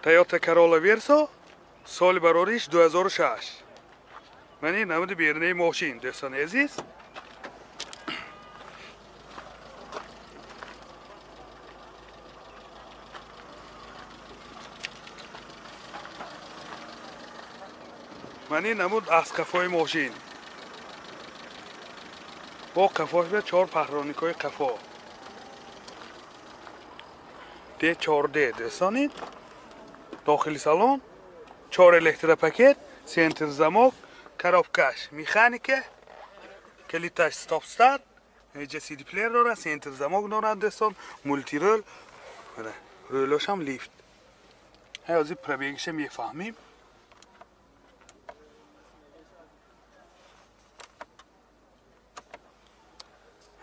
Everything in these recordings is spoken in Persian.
Toyota Corolla Verso سال براریش 2006. من این نمود بیرنه ماشین دوستان عزیز. من این نمود از قفای ماشین با قفاش به 4 پهرانیکای قفا ده 14 دوستان. داخلی سالن 4 الکترا پاکت، سنتر زمک، коробкаш механика، کلیدش استاپ استارت، اینجا سی دی پلیر داره، سنتر زمک داره دوستان، مولتی رول، رولش هم لیفت. هیازی پرابیگش میفهمیم.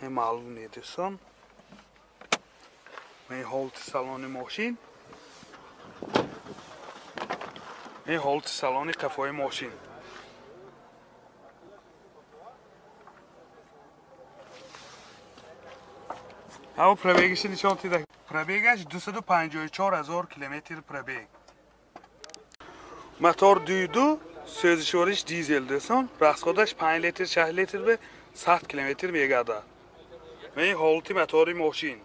هم معلوم نیست دوستان. این هولت سالن ماشین. این هولت سالن قفای ماشین. اما پرابیگش نشان میده. پرابیگش 254,000 کیلومتر پرابیگ. موتور 2.2 سوزشوارش دیزل دوستان. راسخودش 5 لیتر 6 لیتر به 100 کیلومتر میگرده. این هولت موتور ماشین.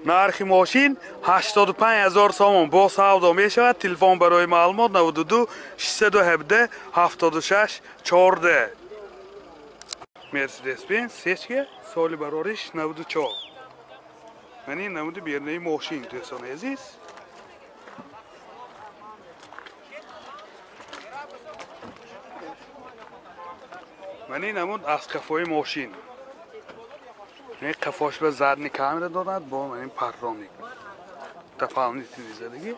نرخ ماشین 85,000 سوم با سودا می شود. تلفن برای معلومات 92 617 76 14. مرسدس بنز سچکه سال براریش 94. من این نمود بیرنه ماشین دوستان عزیز. من این نمود از قفای ماشین. این قفاش به زدنی کامل دارد با من این پررانی تفاهمیتی دیزدگی.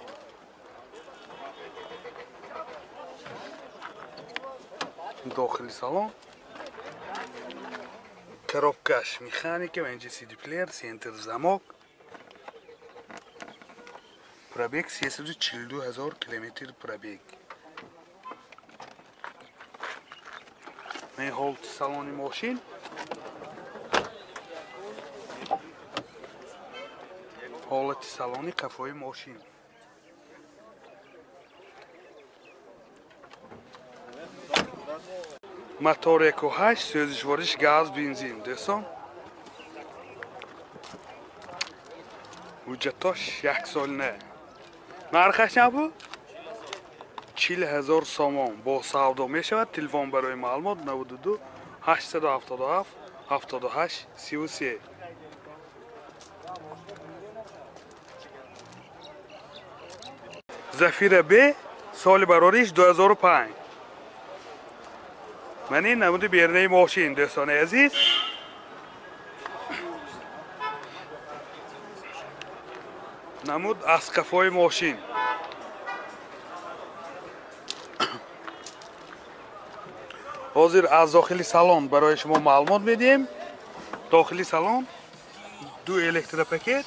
داخلی سالن коробкаш механика و اینجا سی دی پلیر، سنتر زمک. پرابیگ 342,000 کیلومتر پرابیگ. این هولت سالن ماشین. حالت سالن قفای ماشین. موتور 1.8 سوزشوارش گاز بنزین دوستان. حجتاش 1 سال نه. نرخش نبود 40,000 سوم با سودا می شود. تلفن برای معلومات 92 877 78 33. زفیر ب سال براریش 2005. من این نمود بیرنه ماشین دوستان عزیز. نمود از قفای ماشین. حاضر از داخلی سالن برای شما معلومات میدیم. داخلی سالن 2 الکترا پاکت،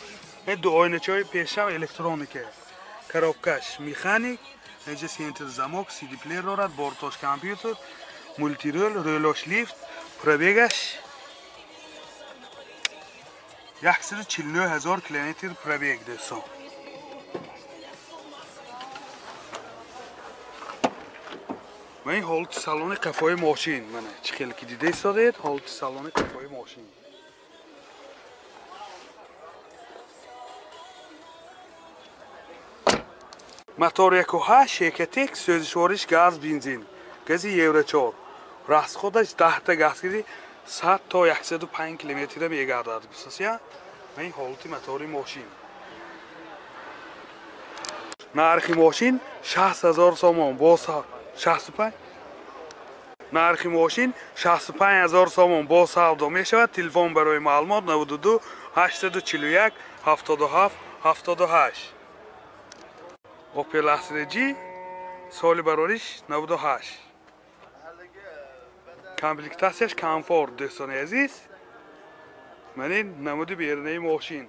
2 آینه‌چای پیشم الکترونیکه، коробкаш مکانیک، اینجا سنتر زمک، سی دی پلیر دارد، بارتاش کامپیوتر، مولتی رول، رولش لیفت. پرابیگش 149,000 کیلومتر پرابیگ دوستان. و این هولت سالن قفای ماشین منه چه خیلی که دیده ایستادید. هولت سالن قفای ماشین. موتور 1.8 شیکتیک سوزشوارش گاز بنزین. گازی یورو 4. راست خودش 10 تا گاز گیری 100 تا 105 کیلومتر میگردد. بسیار این هولت موتور ماشین. نرخ ماشین 60,000 سوم با 65. نرخ ماشین 65,000 سوم با سودا می شود. تلفن برای معلومات 92 841 77 78. اوپل استرا جی سال براریش 98. کامپلیکتاسیش کامفورت دوستان عزیز. من این نمود بیرنه ماشین.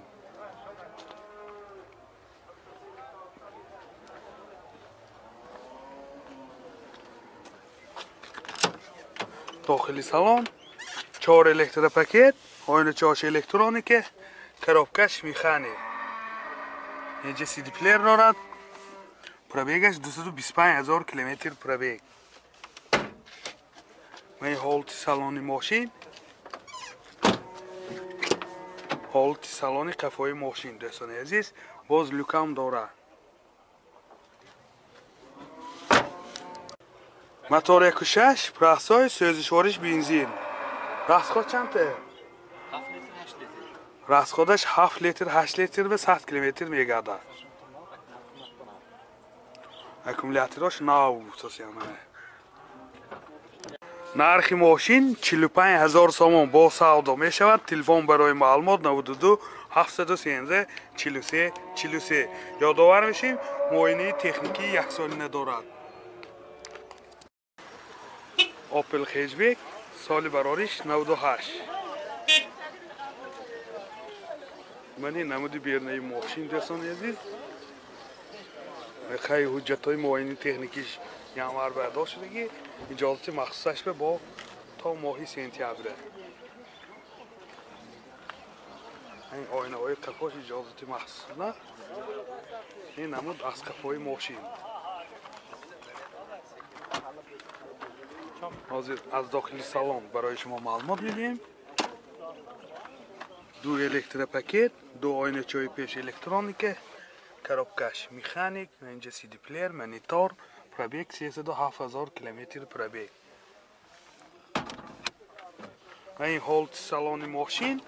داخلی سالن 4 الکترا پاکت، آینه چاش الکترونیکه، коробкаш механик. اینجا CD پلیر دارد. پرابیگش 225,000 کیلومتر پرابیگ. و این حالت سالن ماشین. حالت سالن قفای ماشین دوستان عزیز. باز لوکام داره. موتور 1.6 پراسای سوزشوارش بنزین. راسخود چنده؟ 7 لیتر 8 لیتر. راسخودش 7 لیتر 8 لیتر و 100 کیلومتر میگرده. اکومولاتورش 9 سوسیانه. نرخ ماشین 45,000 سوم با سودا می شود. تلفن برای معلومات 92 713 43 43. یادآور میشیم معاینه تکنیکی یک ساله دارد. اپل هچبک سال برارش 98. من این نمودی بیرنه ماشین دوستان عزیز. خیلی حجت‌های معاینه تکنیکیش یامر برداشت شده. اجازه مخصوصش به با تا ماهی سپتامبر. این آینه های قفاش اجازه مخصوص نه. این نمود از قفای ماشین. حاضر از داخل سالن برای شما معلومات میدیم. 2 الکتر پاکت، 2 آینه چای پیش الکترونیک، کاروبکش مکانیک، اینجا CD پلیر، مانیتور، پرابیگ 307,000 کیلومتر پرابیگ. این حالت سالن ماشین.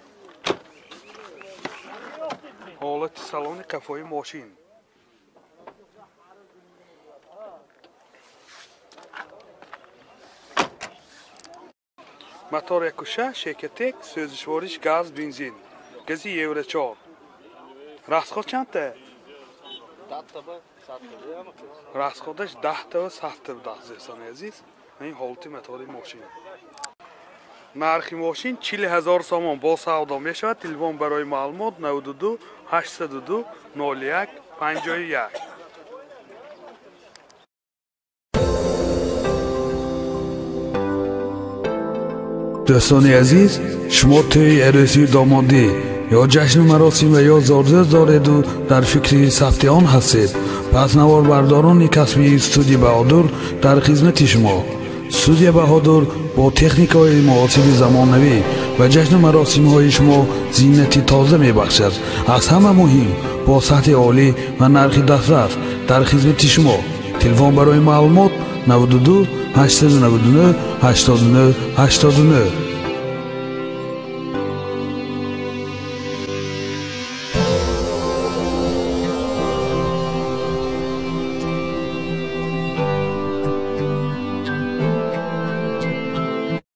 حالت سالن قفای ماشین. موتور 1.6 شیکتک سوزشوارش گاز بنزین. گازی یورو 4. راسخود چنده؟ 10 تا به 100 تا. راسخودش 10 تا و 100 تا دوستان عزیز. این حالت موتور ماشین. نرخ ماشین 40,000 سوم با سودا می شود. تلفن برای معلومات 92 802 01 51. دوستان عزیز، شما توی عروسی دامادی یا جشن مراسم و یا زارزه دارید و در فکر ثبت آن هستید، پس نوار برداران کسبی استودیو بهادر در خدمت شما. استودیو بهادر با تکنیک های معاصر زمانوی و جشن مراسم های شما زینت تازه می بخشد. از همه مهم با سطح عالی و نرخ دسترس در خدمت شما. تلفن برای معلومات 92 899 89 89.